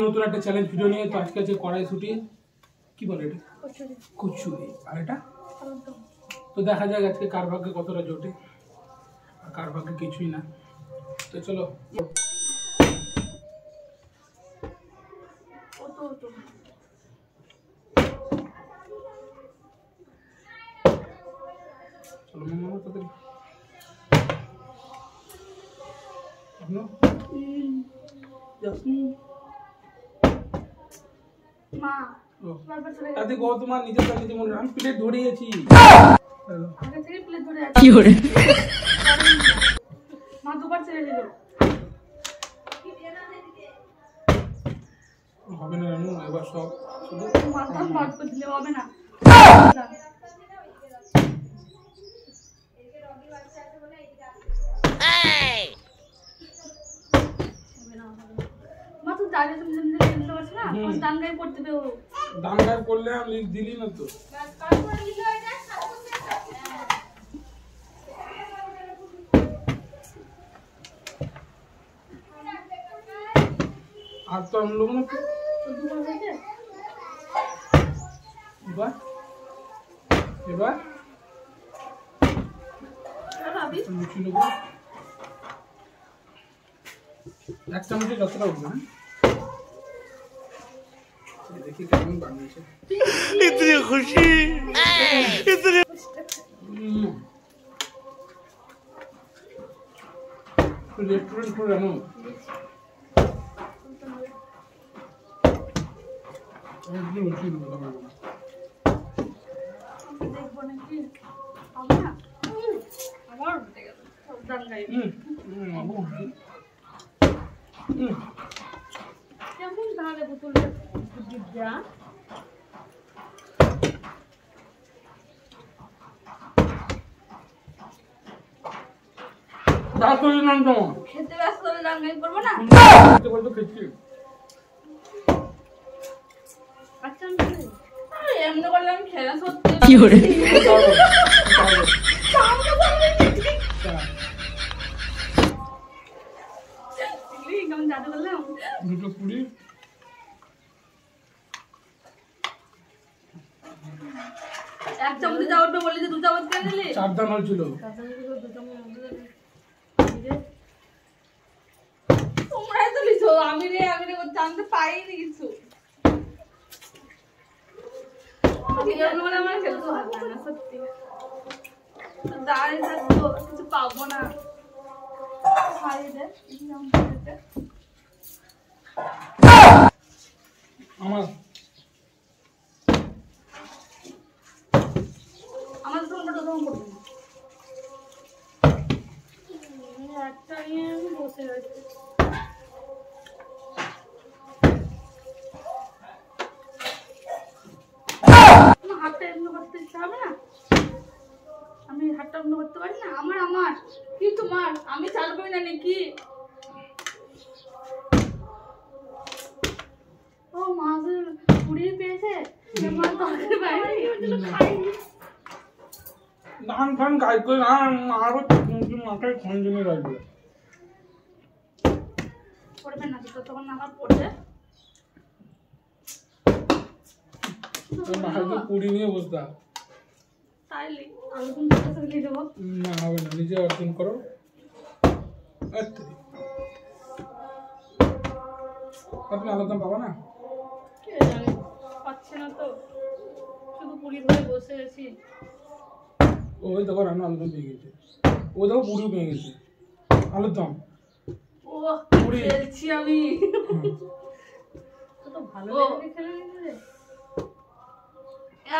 নতুন একটা challenge video নিয়ে তো আজকে আছে কড়াইশুঁটি কি বলে এটা কচুরি আর এটা তো দেখা যাক আজকে কার ভাগ্যে কতটা জোটে আর কার ভাগ্যে কিছুই না। তো চলো চলো মামা তাদের তাতে গো তোমার নিজের নিজে মনে আমি প্লেট ধরিয়েছি কি করে মা দুবার ছেড়ে দিল হবে না রানু এবার সব শুধু মাথা পাট করে দিলে হবে না মা তো দাঁড়িয়ে তুমি জিনিস কিনতে পারছ না দাঙ্গায় পড়তে দেবো দাঙ্গায় করলে আমি দিলি না তো আর তো हम लोग ना এবার এবার লুচি নেবো এক চামচে যতটা উঠবে না দেখি কেমন বানিয়েছে इतनी खुशी इतनी रेस्टोरेंट पर जानो একদম লুচি নেবো দেখবো নাকি হবে না আমার উঠে গেল সব দাঙ্গায় কেমন তাহলে বোতলটা যা তাড়াতাড়ি নাম তো খেতে ব্যস্ত হলে দাঙ্গাই করবো না খেতে বলতো খেয়েছি আচ্ছা এমনি করলে আমি খেলা সত্যি কি করে কেমন জাদু করলাম দুটো পুরি এক চামচ যাওয়ার তো বলি যে দু চামচ কেন দিলি চার দাম হয়েছিল তোমরাই তো লিখো আমি রে জানতে পাইনি কিছু আমার খেলতে ভালো লাগে না সত্যি দাঁড়িয়ে থাকবো কিছু পাবো না হারিয়ে দে আমার আমার তো করবো একটা নিয়ে আমি বসে আছি হাতটা এমনি করতে ইচ্ছা হবে না আমি হাতটা এমনি করতে পারি না আমার কি তোমার আমি চাল করি না নাকি ও মাছের পুড়িয়ে পেয়েছে মাছ তরকারি বাইরে খাইনি ধান ফান গাই করে আরো মাথায় খঞ্জনে রাখবে পড়বে না তো তখন আমার পড়বে হয়তো পুরি নিয়ে বসতা তাইলে আমি কোন কথা লিখে দেবো না হবে না নিজে অর্জন করো আপনি আলাদা পাবা না কে জানে পাচ্ছে না তো শুধু পুরি ধরে বসে আছি ওই দেখো রান্না আলুদম পেয়ে গেছে ও দেখো পুরি পেয়ে গেছে আলুদম ও পুরি খেলছি আমি তো ভালো লাগে খেলে নিলে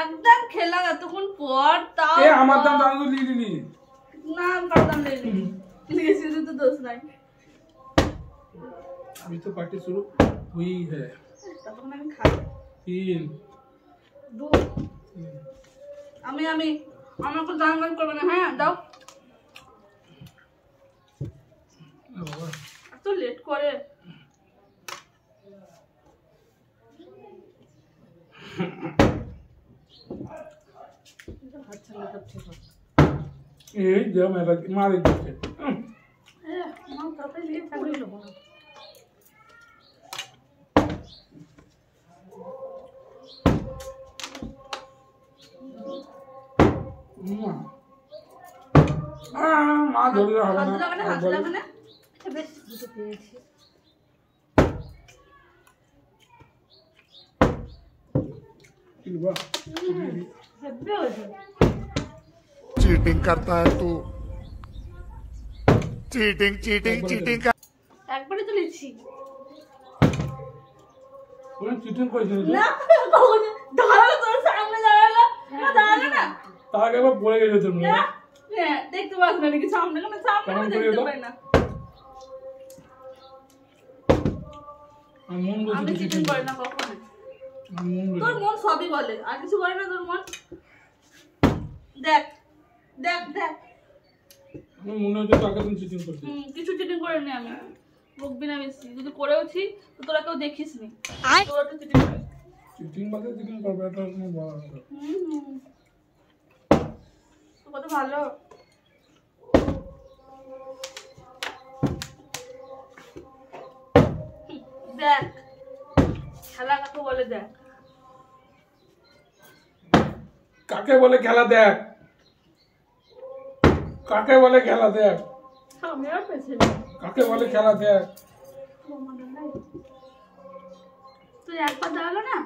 একদম খেলা এতক্ষণ পর তাও এ আমার দাম দাম নিয়ে নিলি না আমার দাম নেই লিখেছি তো দোষ নাই अभी तो पार्टी शुरू हुई है তখন আমি খাই 3 2 আমি আমাকে দাঙ্গাই করবে না হ্যাঁ দাও এত লেট করে ये जब मैं मार देते मां লিয়ে থাকলে লোবো না। মা ধরলে হবে হাত না লাগানে হাত লাগানে বেশ দুটো পেয়েছি। কি বাবা হেব্বে হয়েছে। चीटिंग करता है तू चीटिंग चीटिंग चीटिंग कर একবারে তো লিখছি ওরা চিটিং করেছিল না কখনো দাঁড়ালো তোর সামনে দাঁড়ালো না দাঁড়ালো না তার আগে আবার পড়ে গেছে তুমি না হ্যাঁ দেখতে পাস না নাকি সামনে কেন সামনে কেমন আমি করে দেখতে দাও? পাই না আমি মন আমি বলছি চিটিং করি না কখনো আমি মন তোর বলছি মন সবই বলে আর কিছু করে না তোর মন দেখ দেখ দেখ আমার মনে হচ্ছে তাকে তুমি চিটিং করতে কিছু চিটিং করিনি আমি বকবি না বেশি যদি করেওছি তো তোরা কেউ দেখিস নি তোরা তো চিটিং করে চিটিং বাদে চিটিং করবে এটা কোনো বড় কথা না। তো কত ভালো দেখ খেলা কাকে বলে দেখ কাকে বলে খেলা দেখ কাকে বলে খেলা দেখ আমি আর পেছি কাকে বলে খেলা দেখ তুই একবার দাঁড়ালো না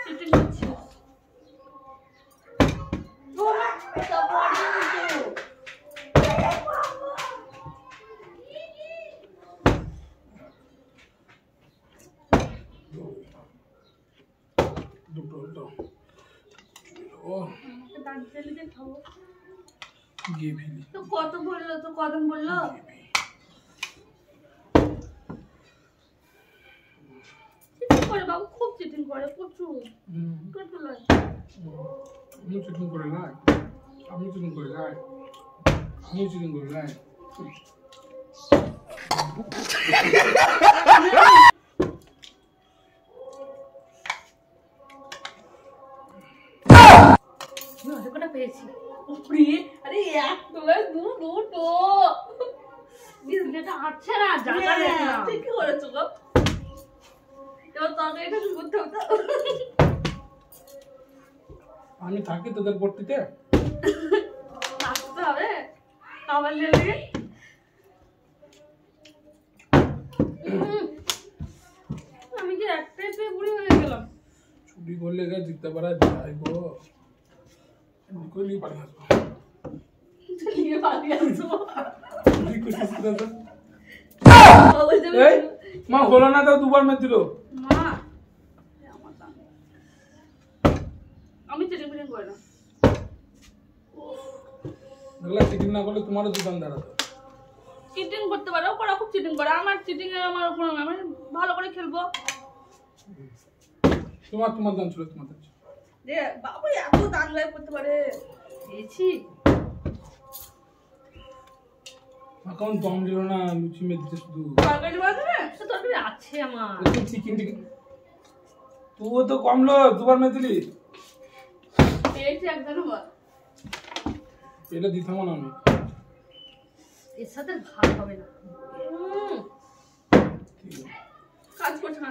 চিটিং করছিস দুটো দুটো ও দাঁত ফেলে দিয়ে খাবো গিয়ে ফেলি তো কত বললো তো কদম বললো চিটিং করে বাবু খুব চিটিং করে প্রচুর প্রচুর লাগে আমি চিটিং করে নাই আমি চিটিং করে নাই আমি চিটিং করে নাই অনেকটা পেয়েছি। উপরি আরে এক তোলা দুটো যেটা আটছে না জায়গা দেখলাম। তুই কি করেছো গো এবার তরকারিটা শুরু করতে হবে তো আমি থাকি তোদের পট্টিতে আসতে হবে খাবার লেগে আমি কি একটাই পেয়ে বুড়ি হয়ে গেলাম ছুটি করলে গিয়ে জিততে পারা যায় গো নিকলি পারি আসবো নিয়ে পালিয়ে আসবো এই মা হলো না তো দুবার মেরে দিল মা আমার দাম আমি চিটিং পিটিং করি না এগুলা চিটিং না করলে তোমারও দোকান দাঁড়াতো চিটিং করতে পারে ওরা খুব চিটিং করে আমার চিটিং এ আমার কোনো আমি ভালো করে খেলবো তোমার দান ছিল তোমার দান ছিল। রে বাবা এত দান লাইভ করতে পারে পেয়েছি। এখন দম দিল না লুচি মেরে দিতে শুধু তরকারি বানাবে তো তরকারি আছে আমার। চিকেন টিকেন তুইও তো কমলো দুবার মেরে দিলি পেয়েছি একজনও বল এটা দিতাম না আমি এর সাথে ভাত হবে না। কাজ করছে না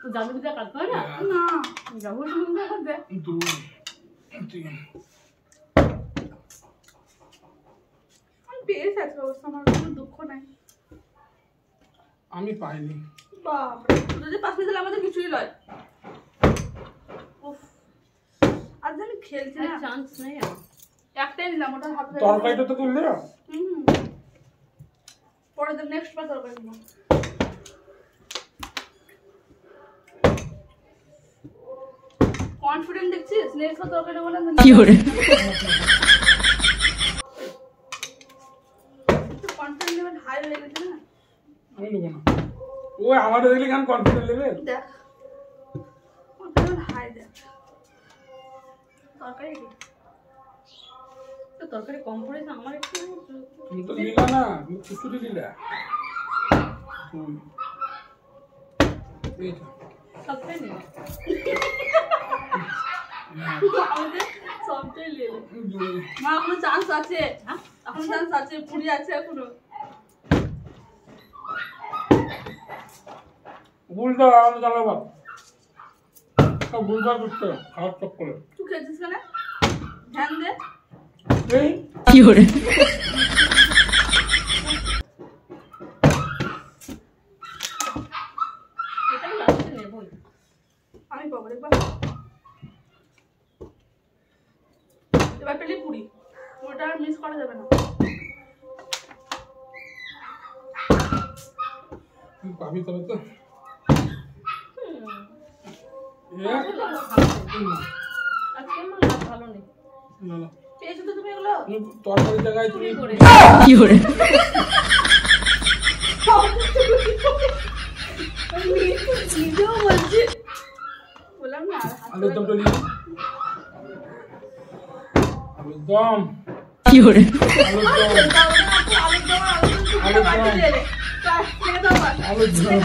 তো জাদু বিদ্যা কাজ করে না। না যাবো তুমি করবে। আমি পেয়েছি আজকে অবশ্য আমার কোনো দুঃখ নাই আমি পাইনি বাপরে যদি পাঁচ মিনিট আমাদের কিছুই লয় উফ আজ আমি খেলছি না চান্স নেই আর। একটাই নিলাম ওটা হাতে তরকারিটা তো তুললে পরে দেব নেক্সট বার তরকারি নিলাম কনফিডেন্ট দেখছিস নেক্সট বার তরকারি বলে কি করে কনফিডেন্ট লেভেল হাই হয়ে গেছে না আমি নেবো না ও আমাদের দেখলি খান কনফিডেন্ট লেভেল দেখ কনফিডেন্ট হাই দেখ তরকারি কি তো তরকারি কম পড়েছে আমার একটু। তুমি তো নিলা না তুমি খুচুরি নিলা সবটাই নেই। আমাদের সবটাই লেলে মা এখনো চান্স আছে, এখন চান্স আছে, পুরি আছে এখনো। ভুলটা আমি জানাবো সব ভুলটা করতে খারাপ চক করে তুই খেয়েছিস কেন? ধ্যান দে। এই কি করে এটা লাস্টে নেবই। আমি পাবো দেখবা। এবার পেলে পুরি, ওটা আর মিস করা যাবে না। তুই পাবি তবে তো আজকে আমার লাভ ভালো নেই। না না পেয়েছো তো তুমি এগুলো? তরকারি জায়গায় তুমি চুরি করে আমি নিজেও বলছি, বললাম না আর হাত আলুর দমটা নিয়ে আলুর দম কি করে আলুর দম আলুর দম আলুর দম